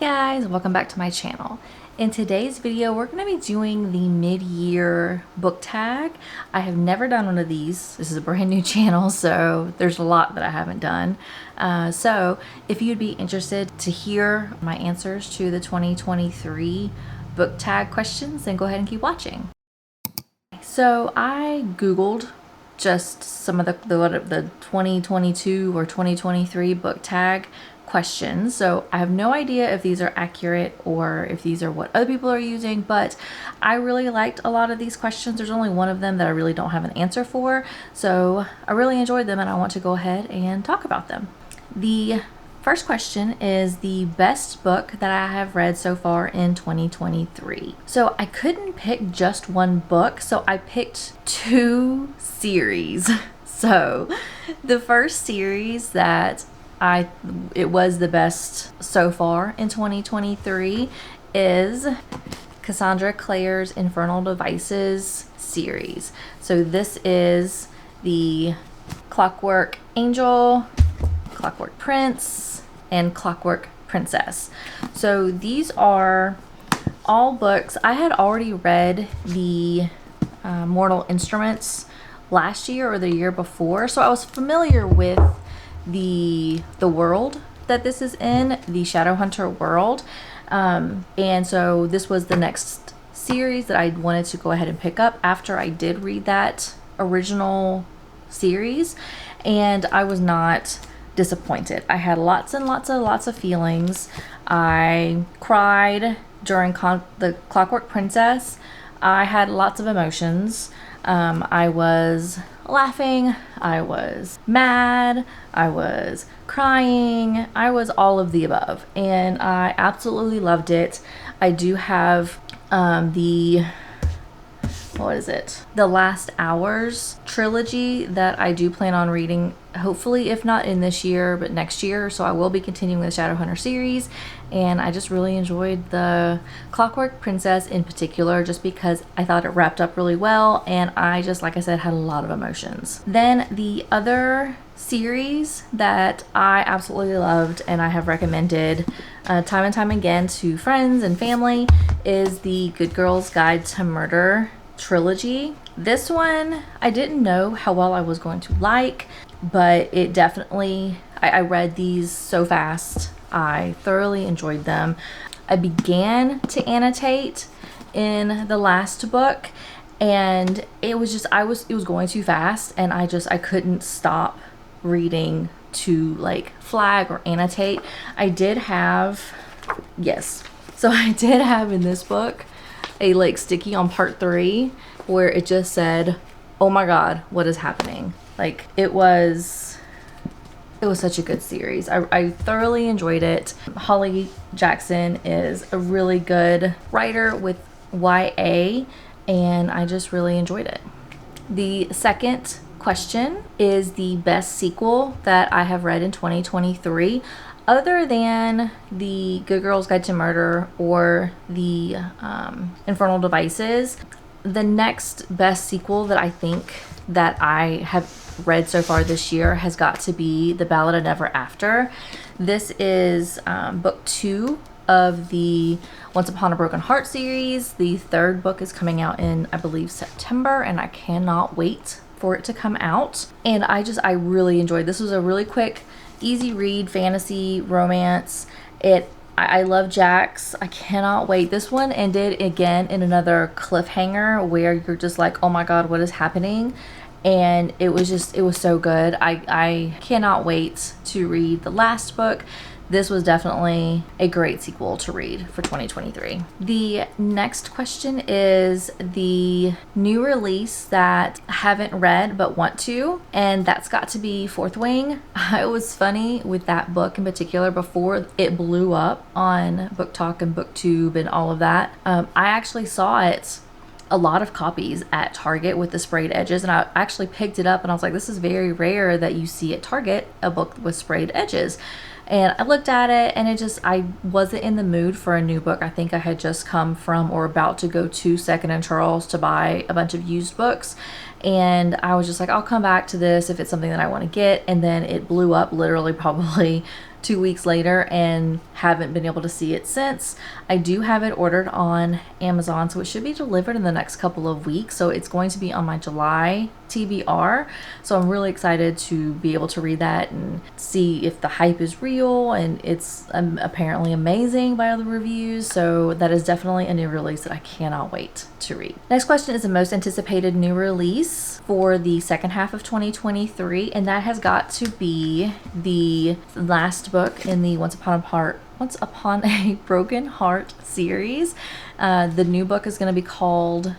guys, welcome back to my channel. In today's video, we're going to be doing the mid-year book tag. I have never done one of these. This is a brand new channel, so there's a lot that I haven't done. So if you'd be interested to hear my answers to the 2023 book tag questions, then go ahead and keep watching. So I Googled just some of the 2022 or 2023 book tag questions. So I have no idea if these are accurate or if these are what other people are using, but I really liked a lot of these questions. There's only one of them that I really don't have an answer for, so I really enjoyed them and I want to go ahead and talk about them. The first question is the best book that I have read so far in 2023. So I couldn't pick just one book, so I picked two series. So the first series that it was the best so far in 2023 is Cassandra Clare's Infernal Devices series. So this is the Clockwork Angel, Clockwork Prince, and Clockwork Princess. So these are all books. I had already read the Mortal Instruments last year or the year before, so I was familiar with the world that this is in, the Shadowhunter world, and so this was the next series that I wanted to go ahead and pick up after I did read that original series, and I was not disappointed. I had lots of feelings. I cried during the Clockwork Princess. I had lots of emotions. I was laughing, I was mad, I was crying, I was all of the above, and I absolutely loved it. I do have the Last Hours trilogy that I do plan on reading, hopefully if not in this year but next year, so I will be continuing the Shadowhunter series, and I just really enjoyed the Clockwork Princess in particular just because I thought it wrapped up really well, and I just, like I said, had a lot of emotions. Then the other series that I absolutely loved and I have recommended time and time again to friends and family is the Good Girl's Guide to Murder trilogy. This one I didn't know how well I was going to like, but it definitely, I read these so fast. I thoroughly enjoyed them. I began to annotate in the last book, and it was just, it was going too fast, and I couldn't stop reading to like flag or annotate. I did have in this book a like sticky on part 3 where it just said, oh my god, what is happening? Like, it was such a good series. I thoroughly enjoyed it. Holly Jackson is a really good writer with YA, and I just really enjoyed it. The second question is the best sequel that I have read in 2023. Other than the Good Girl's Guide to Murder or the Infernal Devices, the next best sequel that I think that I have read so far this year has got to be The Ballad of Never After. This is book 2 of the Once Upon a Broken Heart series. The third book is coming out in, I believe, September, and I cannot wait for it to come out. And I really enjoyed this. Was a really quick, easy read, fantasy, romance. I love Jax. I cannot wait. This one ended again in another cliffhanger where you're just like, oh my god, what is happening? And it was so good. I cannot wait to read the last book. This was definitely a great sequel to read for 2023. The next question is the new release that I haven't read but want to, and that's got to be Fourth Wing. It was funny with that book in particular before it blew up on Book Talk and BookTube and all of that. I actually saw it, a lot of copies at Target with the sprayed edges, and I actually picked it up and I was like, this is very rare that you see at Target a book with sprayed edges. And I looked at it and I wasn't in the mood for a new book. I think I had just come from or about to go to Second and Charles to buy a bunch of used books, and I was just like, I'll come back to this if it's something that I want to get. And then it blew up literally probably 2 weeks later and haven't been able to see it since. I do have it ordered on Amazon, so it should be delivered in the next couple of weeks. So it's going to be on my July TBR. So I'm really excited to be able to read that and see if the hype is real, and it's apparently amazing by all the reviews. So that is definitely a new release that I cannot wait to read. Next question is the most anticipated new release for the second half of 2023, and that has got to be the last book in the Once Upon a Broken Heart series. The new book is going to be called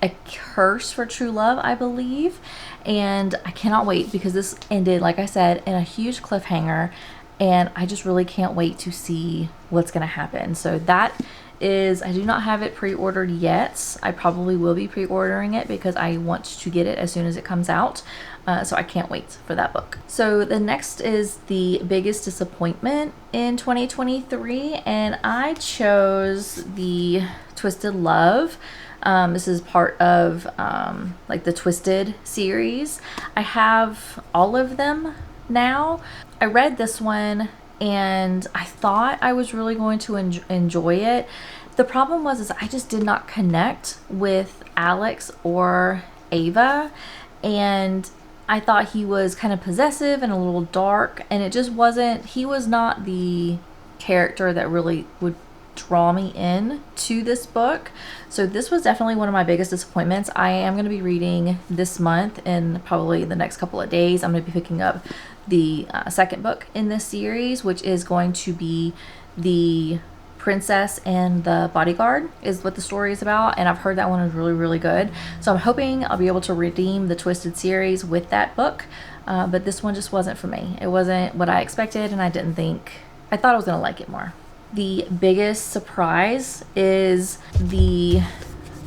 A Curse for True Love, I believe, and I cannot wait because this ended, like I said, in a huge cliffhanger, and I just really can't wait to see what's going to happen. So that is, I do not have it pre-ordered yet. I probably will be pre-ordering it because I want to get it as soon as it comes out. So I can't wait for that book. So the next is the biggest disappointment in 2023, and I chose the Twisted Love. This is part of like the Twisted series. I have all of them now. I read this one and I thought I was really going to enjoy it. The problem was I just did not connect with Alex or Ava, and I thought he was kind of possessive and a little dark, and it just wasn't, he was not the character that really would draw me in to this book. So this was definitely one of my biggest disappointments. I am going to be reading this month, and probably the next couple of days I'm going to be picking up the second book in this series, which is going to be the Princess and the Bodyguard is what the story is about, and I've heard that one is really, really good. So I'm hoping I'll be able to redeem the Twisted series with that book, but this one just wasn't for me. It wasn't what I expected, and I thought I was going to like it more. The biggest surprise is the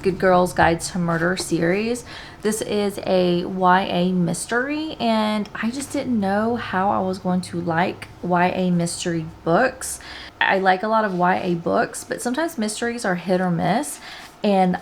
Good Girls Guide to Murder series. This is a YA mystery, and I just didn't know how I was going to like YA mystery books. I like a lot of YA books, but sometimes mysteries are hit or miss, and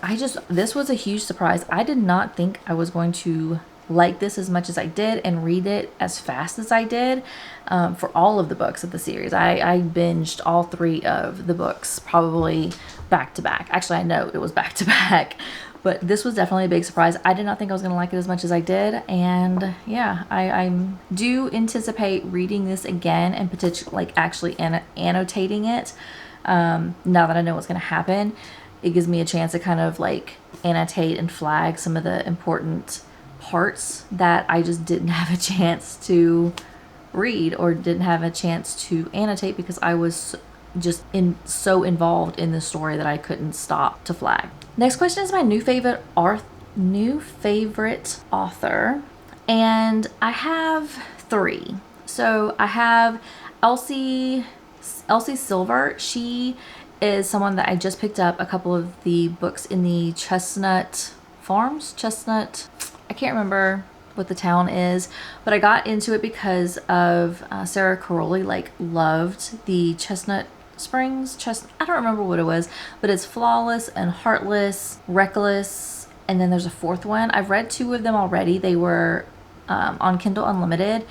this was a huge surprise. I did not think I was going to like this as much as I did and read it as fast as I did for all of the books of the series. I binged all 3 of the books probably back to back. Actually, I know it was back to back, but this was definitely a big surprise. I did not think I was going to like it as much as I did, and yeah, I do anticipate reading this again and potentially like actually annotating it. Now that I know what's going to happen, it gives me a chance to kind of like annotate and flag some of the important parts that I just didn't have a chance to read or didn't have a chance to annotate because I was just so involved in the story that I couldn't stop to flag. Next question is my new favorite author, and I have 3. So I have Elsie Silver. She is someone that I just picked up a couple of the books in the Chestnut, I can't remember what the town is, but I got into it because of Sarah Caroli loved the Chestnut Springs, I don't remember what it was, but it's Flawless and Heartless, Reckless, and then there's a 4th one. I've read 2 of them already. They were on Kindle Unlimited,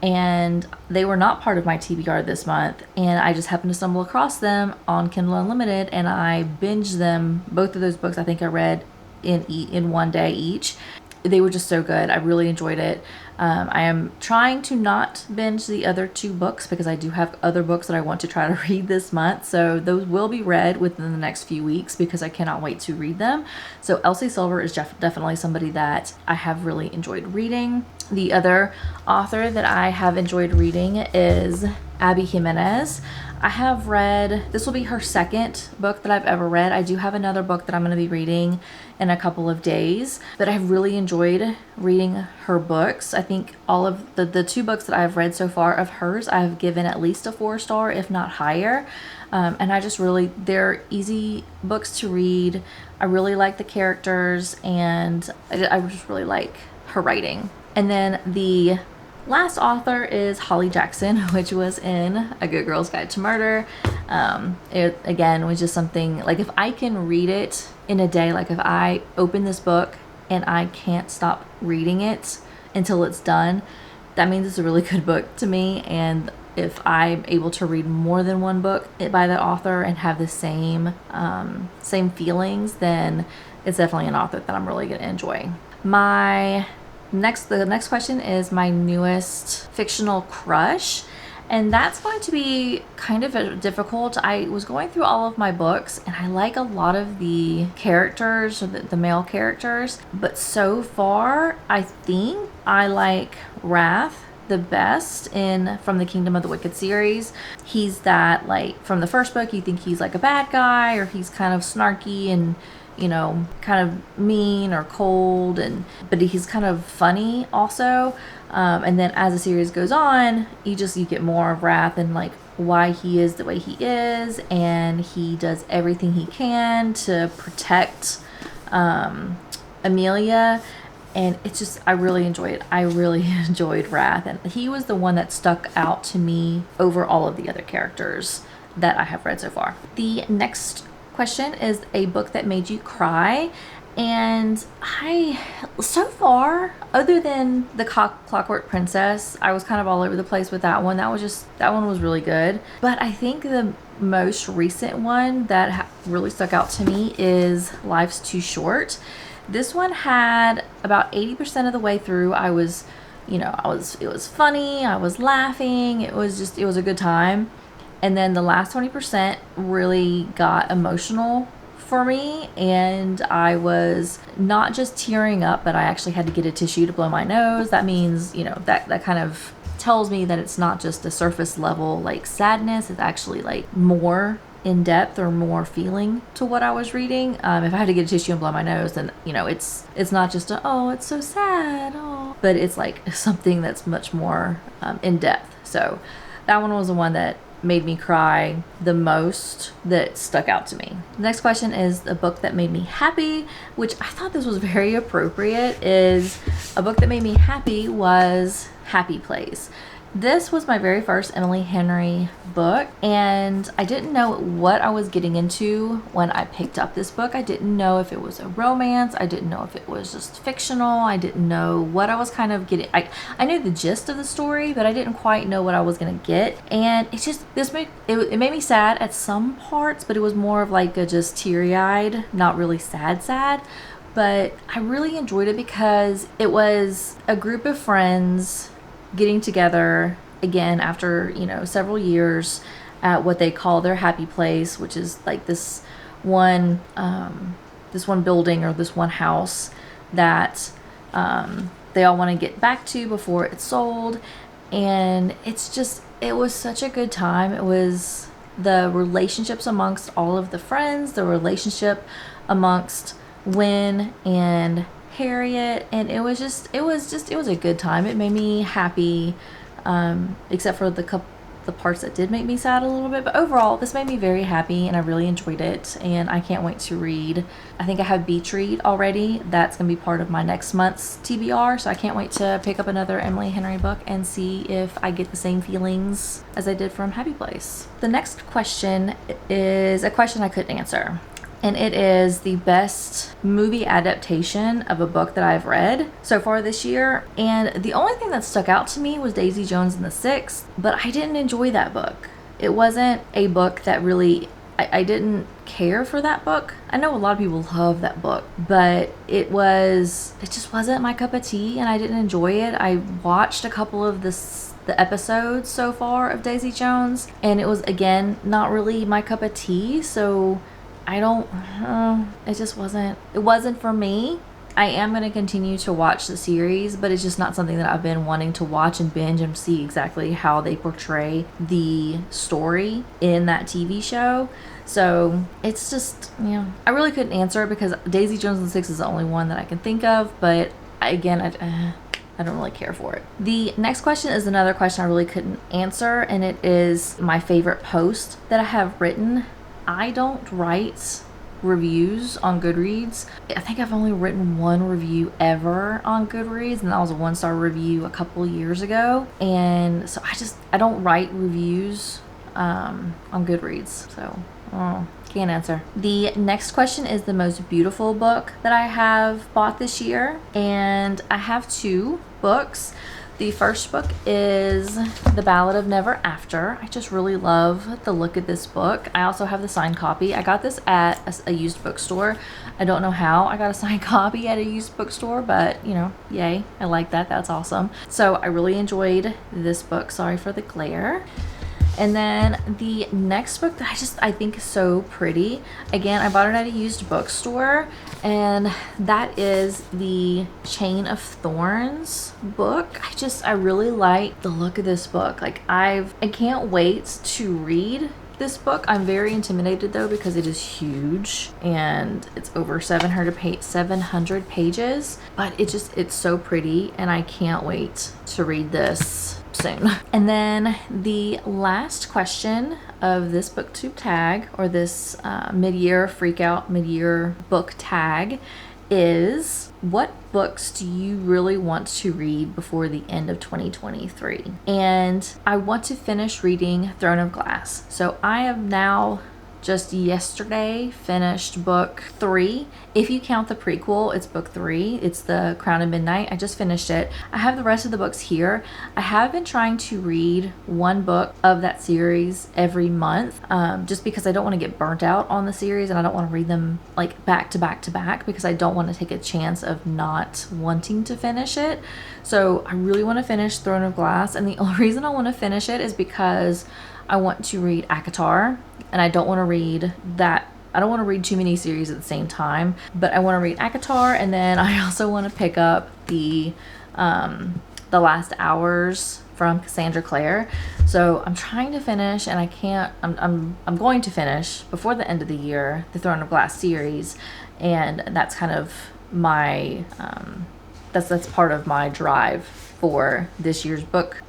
and they were not part of my TBR this month, and I just happened to stumble across them on Kindle Unlimited, and I binged them. Both of those books I think I read in one day each. They were just so good. I really enjoyed it. I am trying to not binge the other 2 books because I do have other books that I want to try to read this month. So those will be read within the next few weeks because I cannot wait to read them. So Elsie Silver is definitely somebody that I have really enjoyed reading. The other author that I have enjoyed reading is Abby Jimenez. I have read, this will be her 2nd book that I've ever read. I do have another book that I'm going to be reading in a couple of days, but I've really enjoyed reading her books. I think all of the 2 books that I've read so far of hers, I've given at least a 4-star, if not higher. And I just really, they're easy books to read. I really like the characters, and I just really like her writing. And then the last author is Holly Jackson, which was in A Good Girl's Guide to Murder. It again was just something like, if I can read it in a day, like if I open this book and I can't stop reading it until it's done, that means it's a really good book to me. And if I'm able to read more than one book by the author and have the same feelings, then it's definitely an author that I'm really going to enjoy. The next question is my newest fictional crush. And that's going to be kind of difficult. I was going through all of my books and I like a lot of the characters, or the male characters. But so far, I think I like Wrath the best from the Kingdom of the Wicked series. He's that, like, from the first book, you think he's like a bad guy, or he's kind of snarky and, you know, kind of mean or cold, but he's kind of funny also. And then as the series goes on, you get more of Wrath and like why he is the way he is, and he does everything he can to protect Amelia. And it's just, I really enjoy it. I really enjoyed Wrath, and he was the one that stuck out to me over all of the other characters that I have read so far. The next question is a book that made you cry. And so far, other than the Clockwork Princess, I was kind of all over the place with that one. That one was really good. But I think the most recent one that really stuck out to me is Life's Too Short. This one had about 80% of the way through, it was funny, I was laughing, it was a good time. And then the last 20% really got emotional for me, and I was not just tearing up, but I actually had to get a tissue to blow my nose. That means, that kind of tells me that it's not just a surface level like sadness, it's actually like more in depth or more feeling to what I was reading. If I had to get a tissue and blow my nose, then it's not just it's so sad, but it's like something that's much more in depth. So that one was the one that made me cry the most, that stuck out to me. The next question is a book that made me happy, which I thought this was very appropriate. Is a book that made me happy was Happy Place. This was my very first Emily Henry book, and I didn't know what I was getting into when I picked up this book. I didn't know if it was a romance. I didn't know if it was just fictional. I didn't know what I was kind of getting. I knew the gist of the story, but I didn't quite know what I was going to get. And it's just, it made me sad at some parts, but it was more of like a just teary-eyed, not really sad. But I really enjoyed it because it was a group of friends getting together again after several years at what they call their happy place, which is like this one building or this one house that they all want to get back to before it's sold. And it was such a good time. It was the relationships amongst all of the friends, the relationship amongst Wynn and Harriet, and it was a good time. It made me happy, except for the parts that did make me sad a little bit, but overall this made me very happy and I really enjoyed it, and I can't wait to read. I think I have Beach Read already. That's gonna be part of my next month's TBR, so I can't wait to pick up another Emily Henry book and see if I get the same feelings as I did from Happy Place. The next question is a question I couldn't answer, and it is the best movie adaptation of a book that I've read so far this year. And the only thing that stuck out to me was Daisy Jones and the Six, but I didn't enjoy that book. It wasn't a book that really, I didn't care for that book. I know a lot of people love that book, but it just wasn't my cup of tea, and I didn't enjoy it. I watched a couple of the episodes so far of Daisy Jones, and it was, again, not really my cup of tea, so it wasn't for me. I am going to continue to watch the series, but it's just not something that I've been wanting to watch and binge and see exactly how they portray the story in that TV show. So it's just, I really couldn't answer it because Daisy Jones and the Six is the only one that I can think of, but again, I don't really care for it. The next question is another question I really couldn't answer, and it is my favorite post that I have written. I don't write reviews on Goodreads. I think I've only written one review ever on Goodreads, and that was a 1-star review a couple years ago. And so I don't write reviews on Goodreads, so can't answer. The next question is the most beautiful book that I have bought this year, and I have two books. The first book is The Ballad of Never After. I just really love the look of this book. I also have the signed copy. I got this at a used bookstore. I don't know how I got a signed copy at a used bookstore, but you know, yay. I like that. That's awesome. So I really enjoyed this book. Sorry for the glare. And then the next book that I think is so pretty. Again, I bought it at a used bookstore, and that is the Chain of Thorns book. I really like the look of this book. Like I can't wait to read this book. I'm very intimidated though because it is huge and it's over 700 pages, but it's so pretty and I can't wait to read this soon. And then the last question of this booktube tag, or this mid-year Freakout mid-year book tag, is what books do you really want to read before the end of 2023? And I want to finish reading Throne of Glass. So I have now just yesterday finished book 3. If you count the prequel, it's book 3. It's The Crown of Midnight. I just finished it. I have the rest of the books here. I have been trying to read one book of that series every month, just because I don't want to get burnt out on the series, and I don't want to read them like back to back to back because I don't want to take a chance of not wanting to finish it. So I really want to finish Throne of Glass, and the only reason I want to finish it is because I want to read ACOTAR, and I don't want to read that. I don't want to read too many series at the same time, but I want to read ACOTAR, and then I also want to pick up the Last Hours from Cassandra Clare. So I'm trying to finish, and I can't. I'm going to finish before the end of the year the Throne of Glass series, and that's kind of my that's part of my drive for this year's book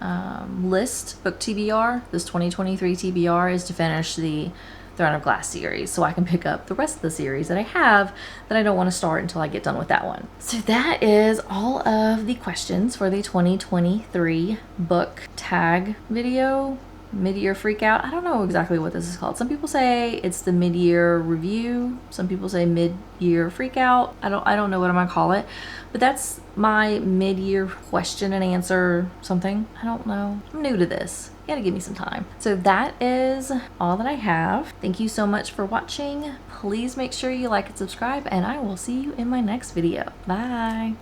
list, book TBR. This 2023 TBR is to finish the Throne of Glass series so I can pick up the rest of the series that I have that I don't want to start until I get done with that one. So that is all of the questions for the 2023 book tag video. Mid-year Freakout. I don't know exactly what this is called. Some people say it's the mid-year review. Some people say mid-year Freakout. I don't know what I'm gonna call it, but that's my mid-year question and answer something. I don't know. I'm new to this. You gotta give me some time. So that is all that I have. Thank you so much for watching. Please make sure you like and subscribe, and I will see you in my next video. Bye.